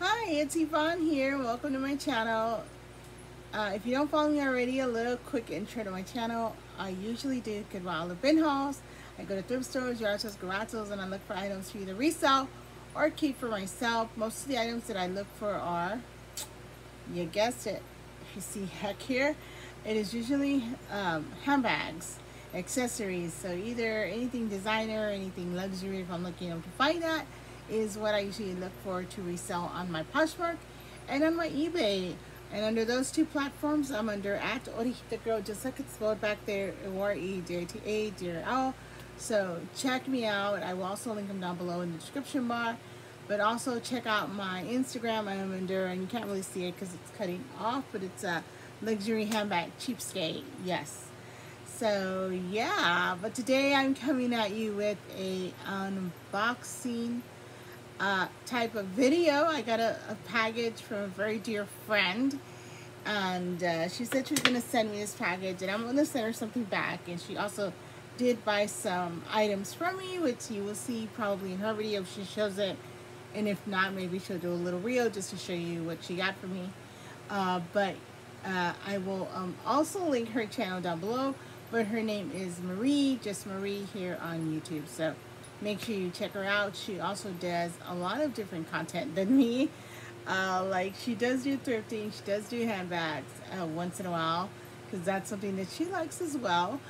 Hi, it's Yvonne here. Welcome to my channel. If you don't follow me already, a little quick intro to my channel. I usually do Goodwill or bin hauls. I go to thrift stores, yard sales, garage sales, and I look for items for either resell or keep for myself. Most of the items that I look for are, you guessed it, if you see heck here, it is usually handbags, accessories. So either anything designer, anything luxury. If I'm looking to find that, is what I usually look for to resell on my Poshmark and on my eBay. And under those two platforms, I'm under at Orejitagirl, just like it's spelled back there, Orejitagirl. So check me out. I will also link them down below in the description bar. But also check out my Instagram. I'm under, and you can't really see it because it's cutting off, but it's a luxury handbag cheapskate. Yes. So yeah, but today I'm coming at you with a unboxing type of video. I got a package from a very dear friend, and she said she was going to send me this package, and I'm going to send her something back. And she also did buy some items from me, which you will see probably in her video if she shows it, and if not, maybe she'll do a little reel just to show you what she got for me. But I will also link her channel down below, but her name is Marie, just Marie here on YouTube. So make sure you check her out. She also does a lot of different content than me. Like she does do thrifting, she does do handbags once in a while, because that's something that she likes as well.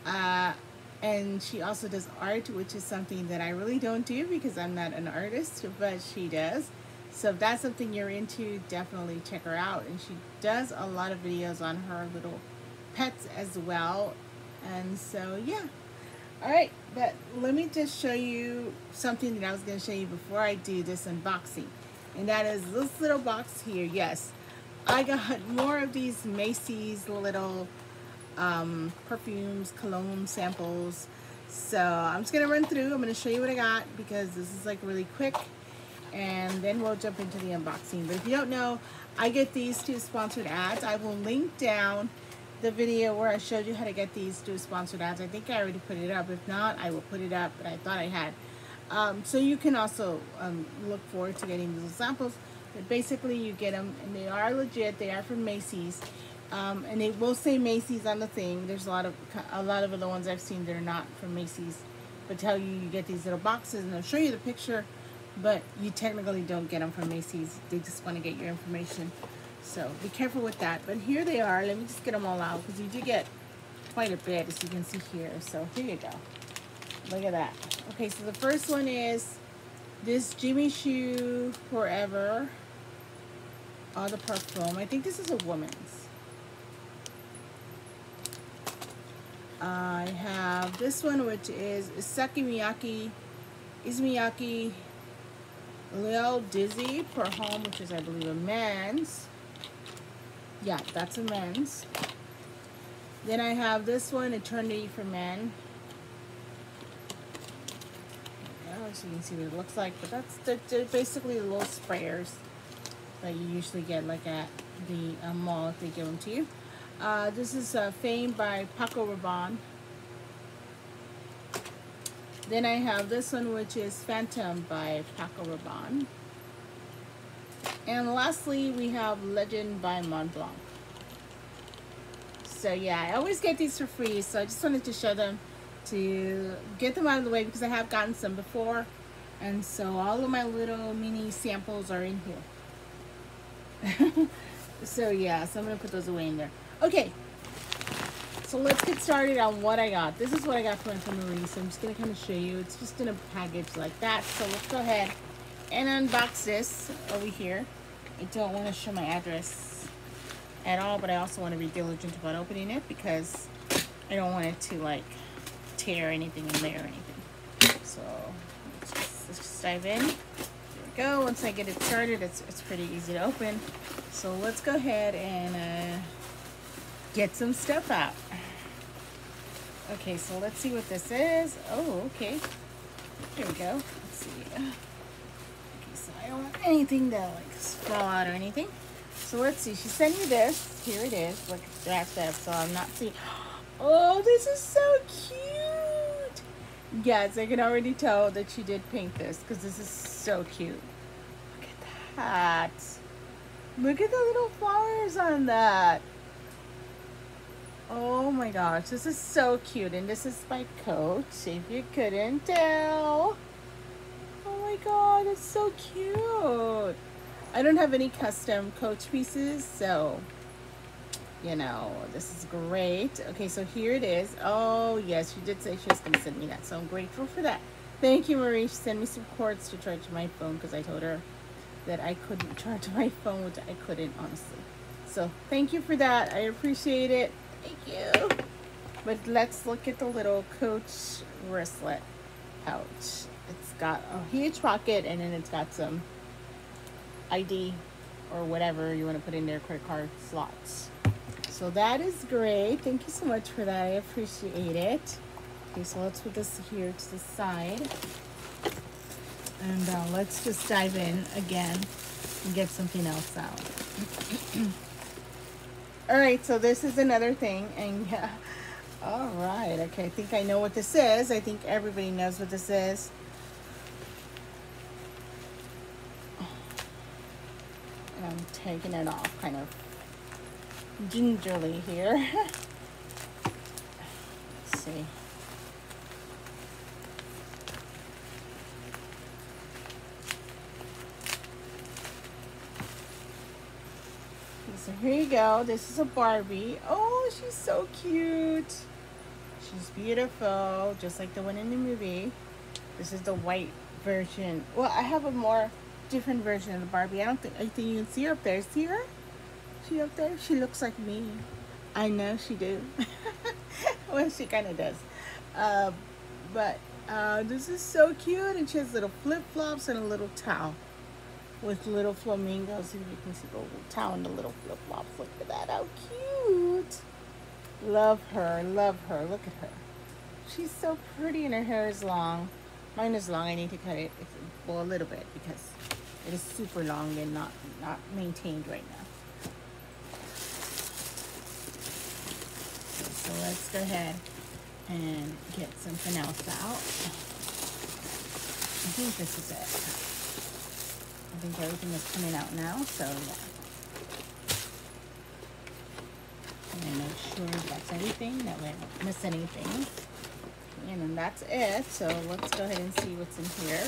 And she also does art, which is something that I really don't do because I'm not an artist, but she does. So if that's something you're into, definitely check her out. And she does a lot of videos on her little pets as well. And so yeah. Alright, but let me just show you something that I was going to show you before I do this unboxing. And that is this little box here. Yes, I got more of these Macy's little perfumes, cologne samples. So I'm just going to run through. I'm going to show you what I got because this is like really quick. And then we'll jump into the unboxing. But if you don't know, I get these two sponsored ads. I will link down the video where I showed you how to get these two sponsored ads. I think I already put it up. If not, I will put it up, but I thought I had. So you can also look forward to getting these samples. But basically you get them, and they are legit. They are from Macy's. And they will say Macy's on the thing. There's a lot of other ones I've seen that are not from Macy's, but tell you get these little boxes, and they'll show you the picture, but you technically don't get them from Macy's. They just want to get your information. So be careful with that. But here they are. Let me just get them all out because you do get quite a bit, as you can see here. So here you go. Look at that. Okay, so the first one is this Jimmy Choo Forever Eau de Parfum. I think this is a woman's. I have this one, which is Izumiyaki Lil Dizzy for home, which is, I believe, a men's. Yeah, that's a men's. Then I have this one, Eternity for Men. So you can see what it looks like, but they're basically the little sprayers that you usually get like at the mall if they give them to you. This is Fame by Paco Rabanne. Then I have this one, which is Phantom by Paco Rabanne. And lastly, we have Legend by Mont Blanc. So yeah, I always get these for free, so I just wanted to show them to get them out of the way because I have gotten some before. And so all of my little mini samples are in here. So yeah, so I'm going to put those away in there. Okay, so let's get started on what I got. This is what I got from Marie, so I'm just going to kind of show you. It's just in a package like that. So let's go ahead and unbox this over here. I don't want to show my address at all, but I also want to be diligent about opening it because I don't want it to like tear anything in there or anything. So let's just dive in. There we go. Once I get it started, it's pretty easy to open. So let's go ahead and get some stuff out. Okay, so let's see what this is. Oh, okay. Here we go. Let's see. Okay, so I don't want anything to like fall out or anything. So let's see. She sent me this. Here it is. Like it's wrapped up, so I'm not seeing. Oh, this is so cute. Yes, I can already tell that she did paint this because this is so cute. Look at that. hat. Look at the little flowers on that. Oh my gosh, this is so cute. And this is by Coach, if you couldn't tell. Oh my god, it's so cute. I don't have any custom Coach pieces, so you know, this is great. Okay, so here it is. Oh yes, she did say she was gonna send me that, so I'm grateful for that. Thank you, Marie. She sent me some cords to charge my phone because I told her that I couldn't charge my phone, which I couldn't, honestly. So thank you for that. I appreciate it. Thank you. But let's look at the little Coach wristlet pouch. It's got a huge pocket, and then it's got some ID or whatever you want to put in their credit card slots. So that is great. Thank you so much for that. I appreciate it. Okay, so let's put this here to the side. And let's just dive in again and get something else out. All right, so this is another thing. And yeah, all right. Okay, I think I know what this is. I think everybody knows what this is. And I'm taking it off kind of gingerly here. Let's see. So here you go. This is a Barbie. Oh, she's so cute. She's beautiful, just like the one in the movie. This is the white version. Well, I have a more different version of the Barbie. I think you can see her up there. See her? She up there? She looks like me. I know she do. Well, she kind of does. But this is so cute, and she has little flip-flops and a little towel with little flamingos. If you can see the little towel and the little flip-flops. Look at that. How cute. Love her. Love her. Look at her. She's so pretty, and her hair is long. Mine is long. I need to cut it a little bit because it is super long and not maintained right now. So let's go ahead and get something else out. I think this is it. I think everything is coming out now, so yeah. And I make sure that's everything, that way I don't miss anything. And then that's it, so let's go ahead and see what's in here.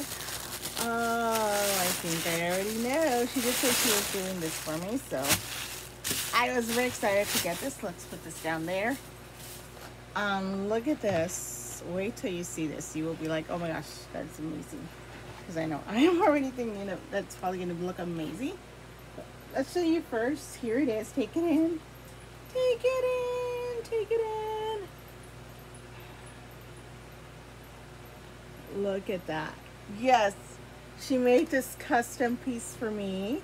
Oh, I think I already know. She did say she was doing this for me, so I was very excited to get this. Let's put this down there. Look at this. Wait till you see this. You will be like, oh my gosh, that's amazing. Because I know I am already thinking that that's probably going to look amazing. But let's show you first. Here it is. Take it in. Take it in. Take it in. Look at that. Yes, she made this custom piece for me.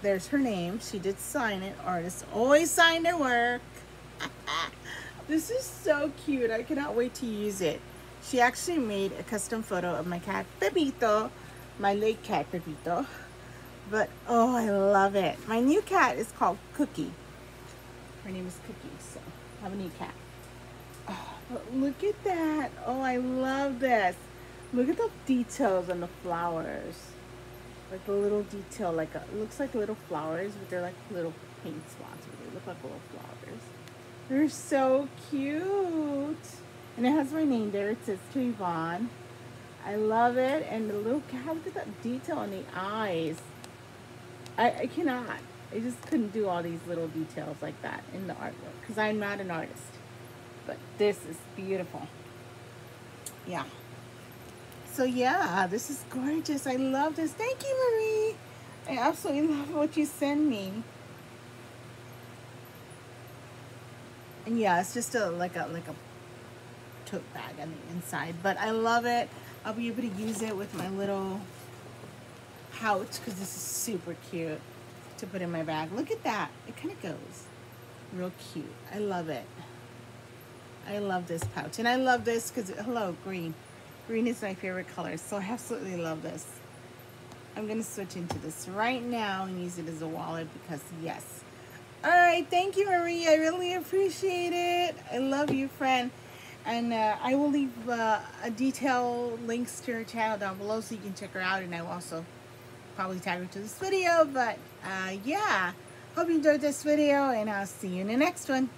There's her name. She did sign it. Artists always sign their work. This is so cute. I cannot wait to use it. She actually made a custom photo of my cat, Pepito, my late cat, Pepito. But, oh, I love it. My new cat is called Cookie. Her name is Cookie, so I have a new cat. Oh, but look at that. Oh, I love this. Look at the details on the flowers. Like a little detail, like it looks like little flowers, but they're like little paint spots. They look like little flowers. They're so cute. And it has my name there. It says to Yvonne. I love it. And the little cat, look at that detail on the eyes. I cannot. I just couldn't do all these little details like that in the artwork because I'm not an artist. But this is beautiful. Yeah. So yeah, this is gorgeous. I love this. Thank you, Marie. I absolutely love what you send me. And yeah, it's just like a tote bag on the inside, but I love it. I'll be able to use it with my little pouch because this is super cute to put in my bag. Look at that. It kind of goes real cute. I love it. I love this pouch, and I love this because hello, green. Green is my favorite color, so I absolutely love this. I'm gonna switch into this right now and use it as a wallet because yes. All right, thank you, Marie. I really appreciate it. I love you, friend. And I will leave detailed links to her channel down below so you can check her out. And I will also probably tag her to this video. But yeah, hope you enjoyed this video, and I'll see you in the next one.